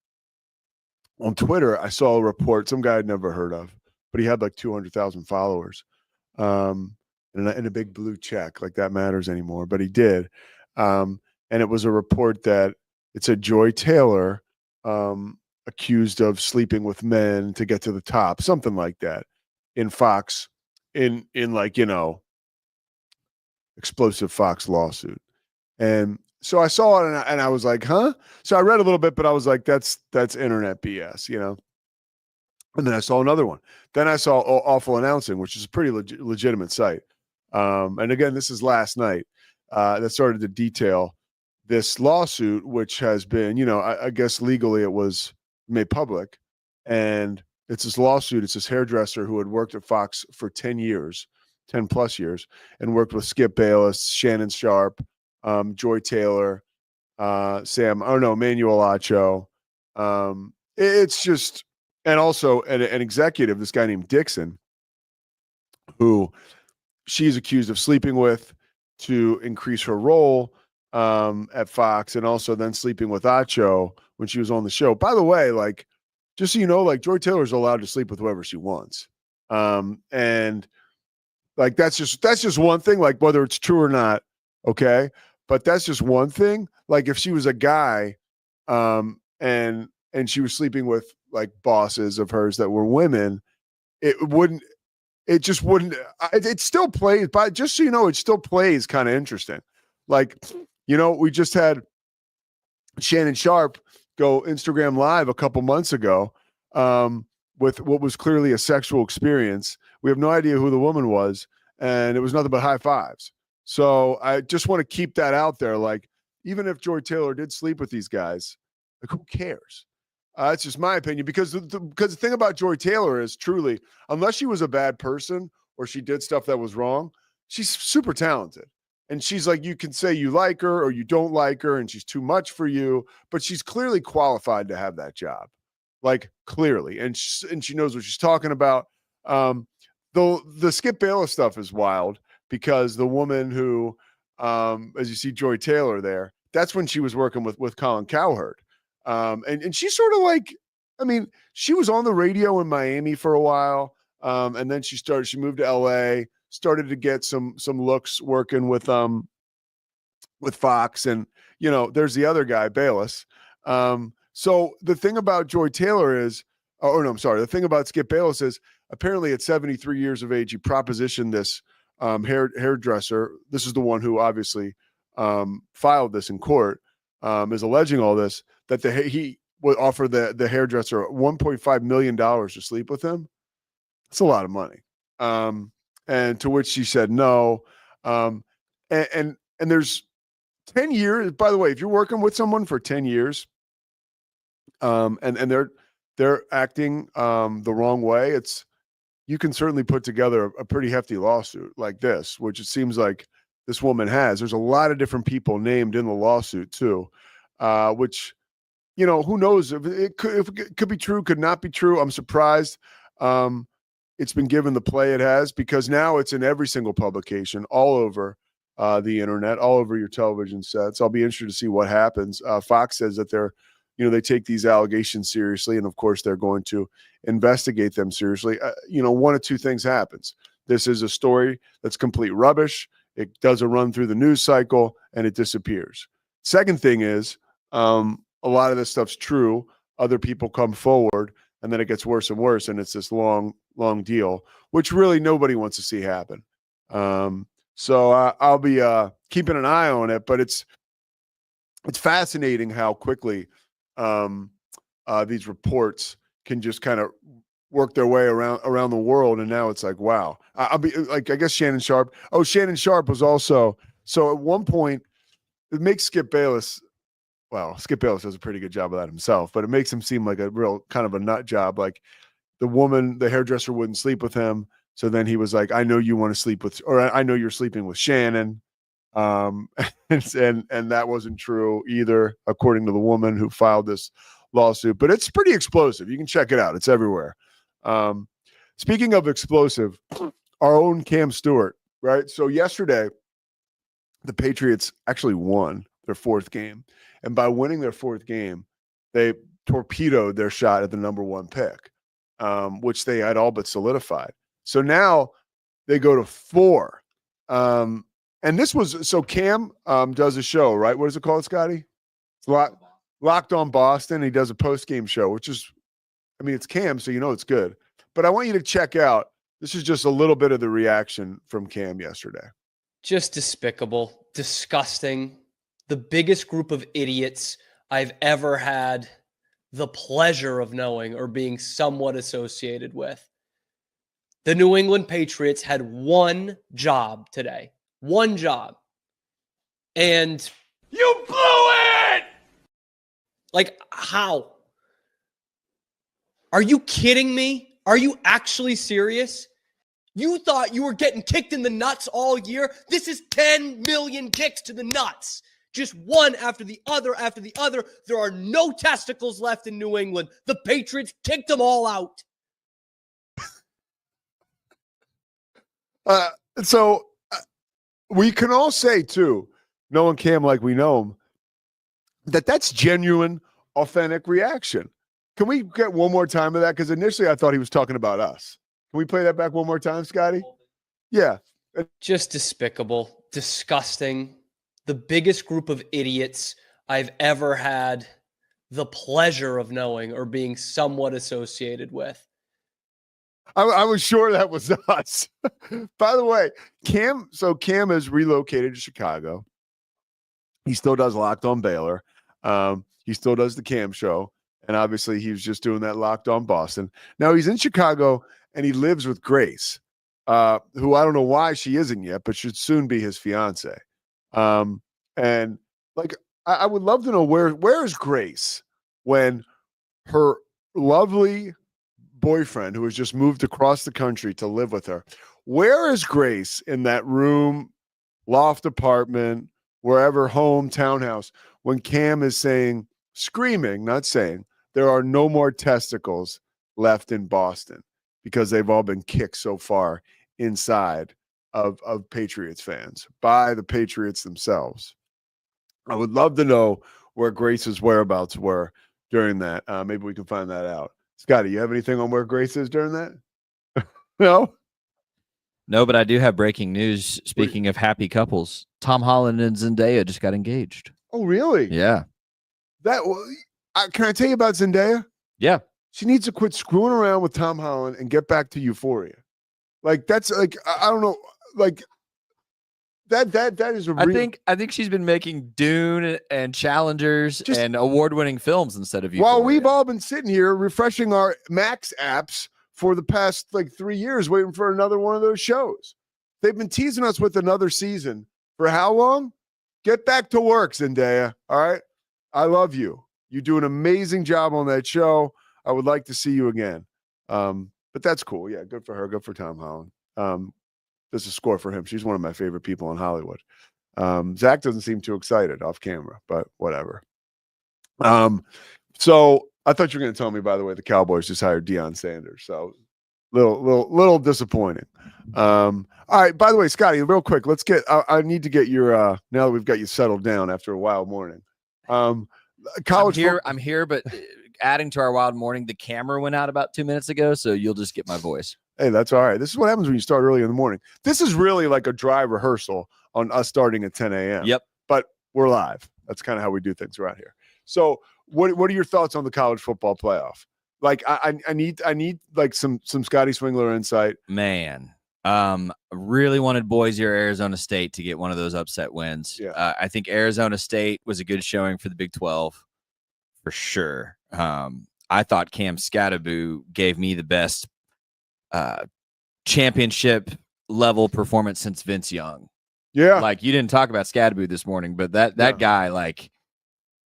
on Twitter, I saw a report, some guy I'd never heard of, but he had like 200,000 followers and a big blue check, like that matters anymore, but he did. And it was a report that it said Joy Taylor accused of sleeping with men to get to the top, something like that, in Fox, in like, explosive Fox lawsuit. And so I saw it and I was like, huh? So I read a little bit, but I was like, that's internet BS, And then I saw another one. Then I saw Awful Announcing, which is a pretty legitimate site. And again, this is last night that started to detail this lawsuit, which has been, I guess legally it was made public. And it's this lawsuit. It's this hairdresser who had worked at Fox for 10 plus years, and worked with Skip Bayless, Shannon Sharp, Joy Taylor, Manuel Acho. It's just, and also an executive, this guy named Dixon, who she's accused of sleeping with to increase her role at Fox, and also then sleeping with Acho when she was on the show. By the way, like, just so you know, like Joy Taylor's allowed to sleep with whoever she wants. And like, that's just one thing, like whether it's true or not. Okay. But that's just one thing. Like if she was a guy, and she was sleeping with like bosses of hers that were women, it just wouldn't, it still plays, but just so you know, it still plays kind of interesting. Like, we just had Shannon Sharp go Instagram Live a couple months ago with what was clearly a sexual experience. We have no idea who the woman was, and it was nothing but high fives. So I just want to keep that out there. Like, even if Joy Taylor did sleep with these guys, like, who cares? It's just my opinion, because the thing about Joy Taylor is, truly, unless she was a bad person or she did stuff that was wrong, she's super talented. And she's like, you can say you like her or you don't like her and she's too much for you, but she's clearly qualified to have that job. Like, clearly. And she knows what she's talking about. The Skip Bayless stuff is wild, because the woman who, as you see Joy Taylor there, that's when she was working with Colin Cowherd. And she's sort of like, she was on the radio in Miami for a while. And then she moved to LA, started to get some looks working with Fox, and there's the other guy, Bayless. So the thing about Joy Taylor is, the thing about Skip Bayless is, apparently at 73 years of age, he propositioned this hairdresser. This is the one who obviously filed this in court, is alleging all this, that he would offer the hairdresser $1.5 million to sleep with him. It's a lot of money. And to which she said no. And there's 10 years, by the way, if you're working with someone for 10 years, and they're acting the wrong way, you can certainly put together a pretty hefty lawsuit like this, which it seems like this woman has. There's a lot of different people named in the lawsuit too, which, who knows if it could be true, could not be true. I'm surprised. It's been given the play it has, because now it's in every single publication all over the internet, all over your television sets. I'll be interested to see what happens. Fox says that they take these allegations seriously, and of course they're going to investigate them seriously. One of two things happens. This is a story that's complete rubbish. It does a run through the news cycle and it disappears. Second thing is, a lot of this stuff's true. Other people come forward, and then it gets worse and worse, and it's this long deal, which really nobody wants to see happen. So I'll be keeping an eye on it, but it's it's fascinating how quickly these reports can just kind of work their way around the world. And now it's like, wow. I'll be like, I guess Shannon Sharp. Oh, Shannon Sharp was also, so at one point it makes Skip Bayless, well, Skip Bayless does a pretty good job of that himself, but it makes him seem like a real kind of a nut job. Like the hairdresser wouldn't sleep with him. So then he was like, I know you want to sleep with, or I know you're sleeping with Shannon. And that wasn't true either, according to the woman who filed this lawsuit, but it's pretty explosive. You can check it out. It's everywhere. Speaking of explosive, our own Cam Stewart, right? So yesterday, the Patriots actually won their fourth game. And by winning their fourth game, they torpedoed their shot at the number one pick, which they had all but solidified. So now they go to 4. And this was, so Cam does a show, right? What is it called, Scotty? It's Locked on Boston. He does a post-game show, which is, I mean, it's Cam, so you know it's good. But I want you to check out, this is just a little bit of the reaction from Cam yesterday. Just despicable, disgusting, the biggest group of idiots I've ever had the pleasure of knowing or being somewhat associated with. The New England Patriots had one job today. One job. And You blew it! like, how? Are you kidding me? Are you actually serious? You thought you were getting kicked in the nuts all year? This is 10 million kicks to the nuts. Just one after the other after the other. There are no testicles left in New England. The Patriots kicked them all out. So we can all say, too, knowing Cam like we know him, that's genuine, authentic reaction. Can we get one more time of that? Because initially I thought he was talking about us. Can we play that back one more time, Scotty? Yeah. Just despicable, disgusting, the biggest group of idiots I've ever had the pleasure of knowing or being somewhat associated with. I was sure that was us. By the way, Cam has relocated to Chicago. He still does Locked on Baylor. He still does the Cam show. And obviously he was just doing that Locked on Boston. Now he's in Chicago and he lives with Grace, who I don't know why she isn't yet, but should soon be his fiance. And like, I would love to know where is Grace when her lovely boyfriend, who has just moved across the country to live with her, where is Grace in that room, loft apartment, wherever, home, townhouse, when Cam is saying, screaming, not saying, there are no more testicles left in Boston because they've all been kicked so far inside of Patriots fans by the Patriots themselves. I would love to know where Grace's whereabouts were during that. Maybe we can find that out. Scotty, you have anything on where Grace is during that? No? No, but I do have breaking news. Speaking of happy couples, Tom Holland and Zendaya just got engaged. Oh, really? Yeah. Can I tell you about Zendaya? Yeah. She needs to quit screwing around with Tom Holland and get back to Euphoria. Like, that's like, I don't know, like that is a real... I think she's been making Dune and Challengers and award-winning films instead of Euphoria. While we've all been sitting here refreshing our Max apps for the past like 3 years, waiting for another one of those shows. They've been teasing us with another season for how long? Get back to work, Zendaya. All right. I love you. You do an amazing job on that show. I would like to see you again. But that's cool. Yeah, good for her. Good for Tom Holland. This is a score for him. She's one of my favorite people in Hollywood. Zach doesn't seem too excited off camera, but whatever. So I thought you were going to tell me, by the way, the Cowboys just hired Deion Sanders. So little disappointing. All right. By the way, Scotty, real quick, let's get. I need to get your. Now that we've got you settled down after a wild morning. College. I'm here, but adding to our wild morning, the camera went out about 2 minutes ago, so you'll just get my voice. Hey, that's all right. This is what happens when you start early in the morning. This is really like a dry rehearsal on us starting at 10 a.m. Yep. But we're live. That's kind of how we do things around here. So what are your thoughts on the college football playoff? Like I need like some Scotty Swingler insight. Man, Really wanted Boise or Arizona State to get one of those upset wins. Yeah. I think Arizona State was a good showing for the Big 12 for sure. I thought Cam Scatterbo gave me the best championship level performance since Vince Young. Yeah. Like, you didn't talk about Scatterbo this morning, but that guy, like,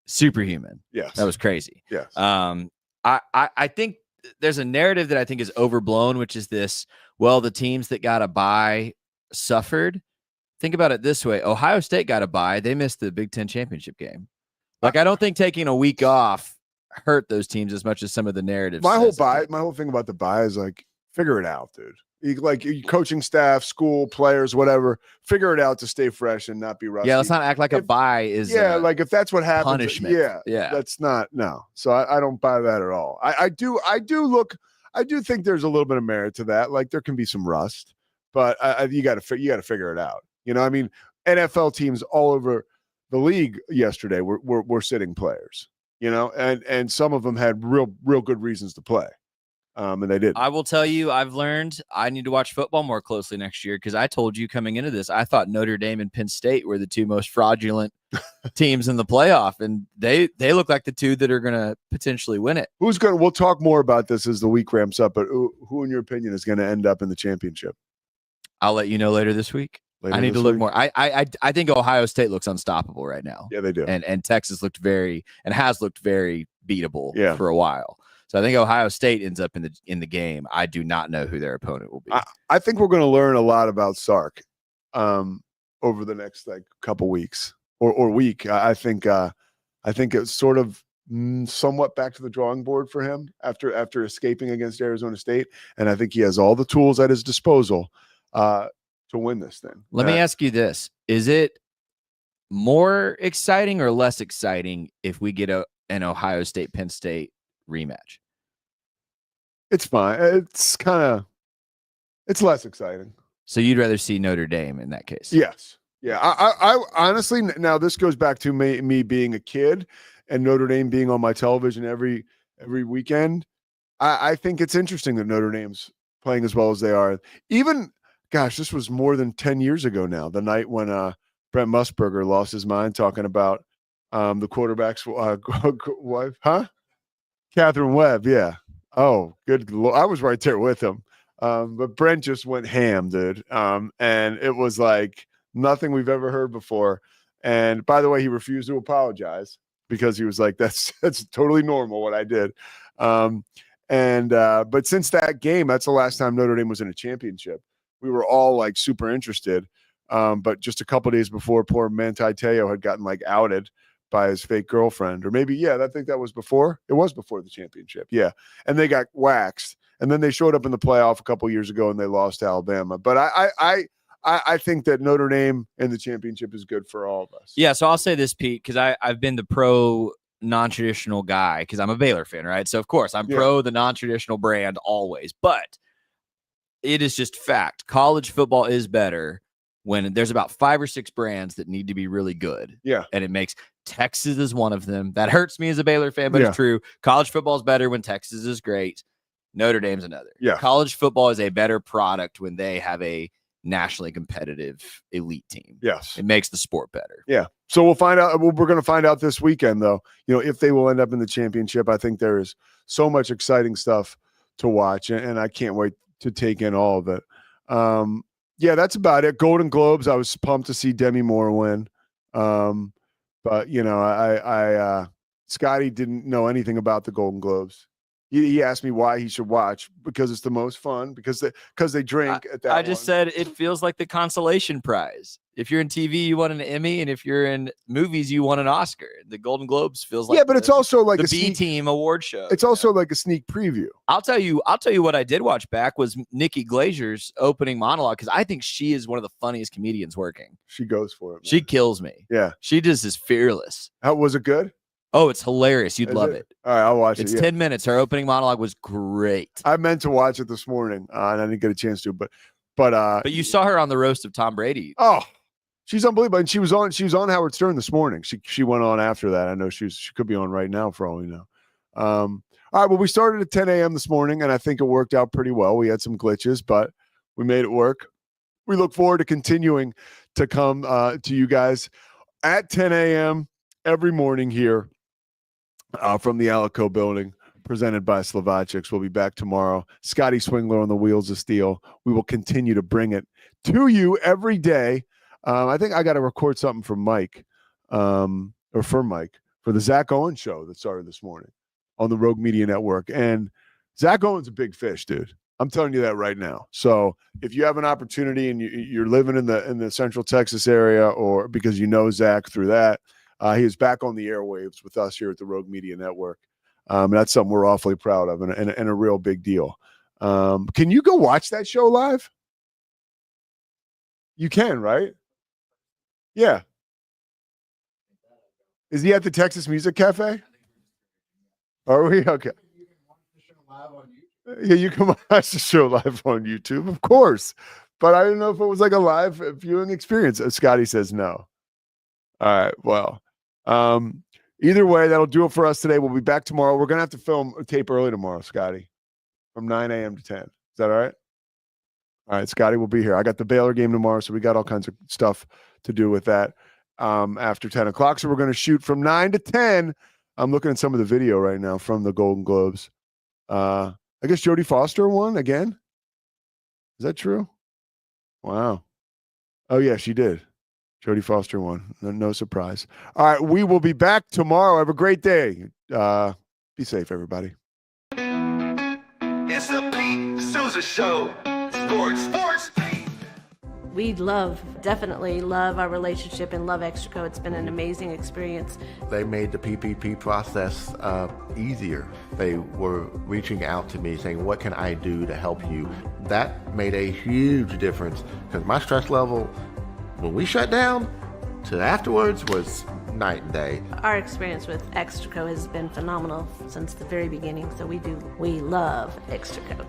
superhuman. Yes. That was crazy. Yes. I think there's a narrative that I think is overblown, which is this, well, the teams that got a bye suffered. Think about it this way. Ohio State got a bye. They missed the Big Ten championship game. Like, I don't think taking a week off hurt those teams as much as some of the narratives. My whole thing about the bye is, like, figure it out, dude. Like, coaching staff, school, players, whatever, figure it out to stay fresh and not be rusty. Yeah, let's not act like a bye is like if that's what happens, punishment. Yeah, that's not So I don't buy that at all. I do think there's a little bit of merit to that. Like, there can be some rust, but you got to figure it out. You know, I mean, NFL teams all over the league yesterday were sitting players. You know, and some of them had real good reasons to play. And they did. I will tell you, I've learned I need to watch football more closely next year, because I told you coming into this, I thought Notre Dame and Penn State were the two most fraudulent teams in the playoff, and they look like the two that are going to potentially win it. We'll talk more about this as the week ramps up, but who in your opinion is going to end up in the championship? I'll let you know later this week. I need to look more. I think Ohio State looks unstoppable right now. Yeah, they do. And Texas looked has looked very beatable for a while. So I think Ohio State ends up in the game. I do not know who their opponent will be. I think we're going to learn a lot about Sark over the next couple weeks or week. I think it's sort of somewhat back to the drawing board for him after escaping against Arizona State, and I think he has all the tools at his disposal to win this thing. Let me ask you this: is it more exciting or less exciting if we get an Ohio State Penn State rematch? It's fine. It's less exciting. So you'd rather see Notre Dame in that case? Yes. Yeah. I honestly, now this goes back to me being a kid and Notre Dame being on my television every weekend. I think it's interesting that Notre Dame's playing as well as they are. Even, gosh, this was more than 10 years ago now, the night when Brent Musburger lost his mind talking about the quarterback's wife. Huh? Catherine Webb, yeah. Oh, good Lord. I was right there with him. But Brent just went ham, dude. And it was like nothing we've ever heard before. And by the way, he refused to apologize because he was like, that's totally normal what I did. But since that game, that's the last time Notre Dame was in a championship. We were all like super interested. But just a couple days before, poor Manti Te'o had gotten like outed by his fake girlfriend, or maybe, I think that was before. It was before the championship. Yeah. And they got waxed. And then they showed up in the playoff a couple years ago and they lost to Alabama. But I think that Notre Dame in the championship is good for all of us. Yeah. So I'll say this, Pete, because I've been the pro non-traditional guy because I'm a Baylor fan, right? So of course I'm pro the non-traditional brand always, but it is just fact. College football is better when there's about 5 or 6 brands that need to be really good. Yeah. And it makes Texas is one of them. That hurts me as a Baylor fan, but it's true. College football is better when Texas is great. Notre Dame's another. Yeah. College football is a better product when they have a nationally competitive elite team. Yes. It makes the sport better. Yeah. So we'll find out. We're going to find out this weekend, though, if they will end up in the championship. I think there is so much exciting stuff to watch, and I can't wait to take in all of it. Yeah, that's about it. Golden Globes, I was pumped to see Demi Moore win. But, Scotty didn't know anything about the Golden Globes. He asked me why he should watch, because it's the most fun, because they drink at that. I just said it feels like the consolation prize. If you're in TV, you want an Emmy, and if you're in movies, you want an Oscar. The Golden Globes feels like but it's also like the a B team award show. It's also like a sneak preview. I'll tell you what I did watch back was Nikki Glazer's opening monologue, because I think she is one of the funniest comedians working. She goes for it, man. She kills me. Yeah, she just is fearless. How was it? Good. Oh, it's hilarious. You'd love it. All right, I'll watch it. It's 10 minutes. Her opening monologue was great. I meant to watch it this morning, and I didn't get a chance to. But you saw her on the roast of Tom Brady. Oh, she's unbelievable. And she was on Howard Stern this morning. She went on after that. I know she could be on right now for all we know. All right, well, we started at 10 a.m. this morning, and I think it worked out pretty well. We had some glitches, but We made it work. We look forward to continuing to come to you guys at 10 a.m. every morning here from the Alico building, presented by Slovaceks. We'll be back tomorrow. Scotty Swingler on the wheels of steel. We will continue to bring it to you every day. I think I got to record something for Mike, or for Mike, for the Zach Owens show that started this morning on the Rogue Media Network. And Zach Owens is a big fish, dude. I'm telling you that right now. So if you have an opportunity and you're living in the Central Texas area, or because you know Zach through that, he is back on the airwaves with us here at the Rogue Media Network. And that's something we're awfully proud of, and a real big deal. Can you go watch that show live? You can, right? Yeah. Is he at the Texas Music Cafe? Are we? Okay. Yeah, you can watch the show live on YouTube, of course. But I didn't know if it was like a live viewing experience. Scotty says no. All right. Well, either way, that'll do it for us today. We'll be back tomorrow. We're going to have to film a tape early tomorrow, Scotty, from 9 a.m. to 10. Is that all right? All right. Scotty will be here. I got the Baylor game tomorrow, so we got all kinds of stuff to do with that after 10 o'clock. So we're going to shoot from 9 to 10. I'm looking at some of the video right now from the Golden Globes. I guess Jodie Foster won again. Is that true? Wow. Oh, yeah, she did. Jodie Foster won. No surprise. All right, we will be back tomorrow. Have a great day. Be safe, everybody. It's the Pete Sousa Show. Sports. We definitely love our relationship and love Extraco. It's been an amazing experience. They made the PPP process easier. They were reaching out to me saying, what can I do to help you? That made a huge difference, because my stress level when we shut down to afterwards was night and day. Our experience with Extraco has been phenomenal since the very beginning, so we love Extraco.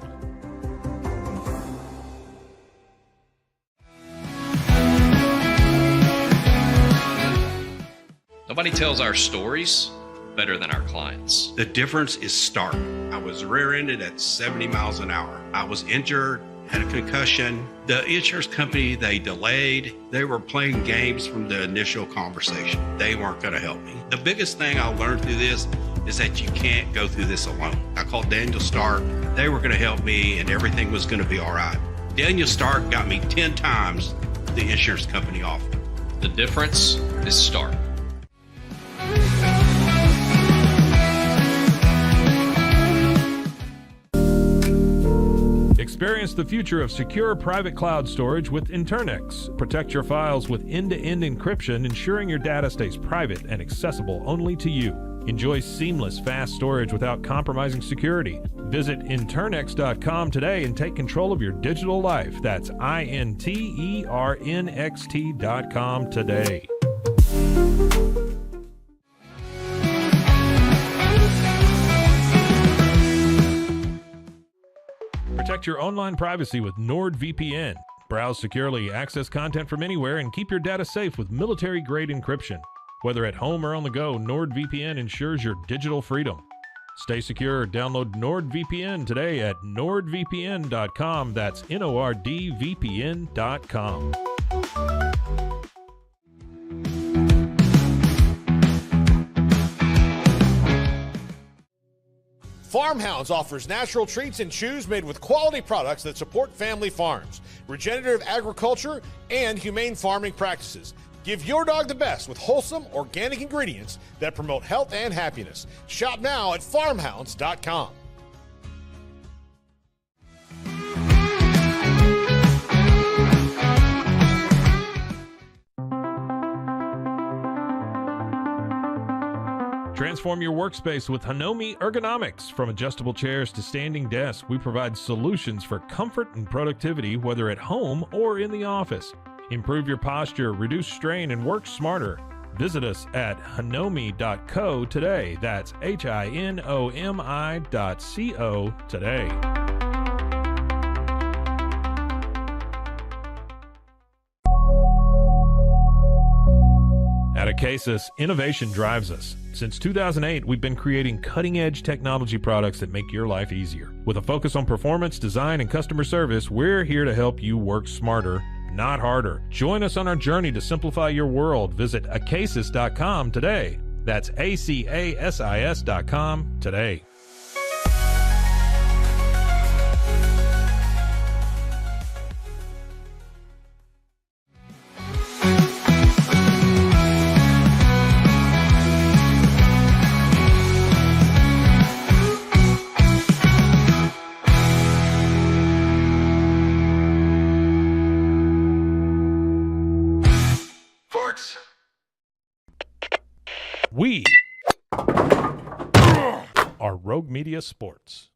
Nobody tells our stories better than our clients. The difference is stark. I was rear-ended at 70 miles an hour. I was injured, had a concussion. The insurance company, they delayed. They were playing games from the initial conversation. They weren't going to help me. The biggest thing I learned through this is that you can't go through this alone. I called Daniel Stark. They were going to help me, and everything was going to be all right. Daniel Stark got me 10 times the insurance company offered. The difference is stark. Experience the future of secure private cloud storage with Internex. Protect your files with end-to-end encryption, ensuring your data stays private and accessible only to you. Enjoy seamless, fast storage without compromising security. Visit Internext.com today and take control of your digital life. That's INTERNXT.com today. Protect your online privacy with NordVPN. Browse securely, access content from anywhere, and keep your data safe with military-grade encryption. Whether at home or on the go, NordVPN ensures your digital freedom. Stay secure. Download NordVPN today at nordvpn.com. That's NORDVPN.com. Farmhounds offers natural treats and chews made with quality products that support family farms, regenerative agriculture, and humane farming practices. Give your dog the best with wholesome, organic ingredients that promote health and happiness. Shop now at farmhounds.com. Transform your workspace with Hanomi Ergonomics. From adjustable chairs to standing desks, we provide solutions for comfort and productivity, whether at home or in the office. Improve your posture, reduce strain, and work smarter. Visit us at hanomi.co today. That's HINOMI.co today. At a Acasis, innovation drives us. Since 2008, we've been creating cutting-edge technology products that make your life easier. With a focus on performance, design, and customer service, we're here to help you work smarter, not harder. Join us on our journey to simplify your world. Visit acasis.com today. That's ACASIS.com today. Sports. We are Rogue Media Sports.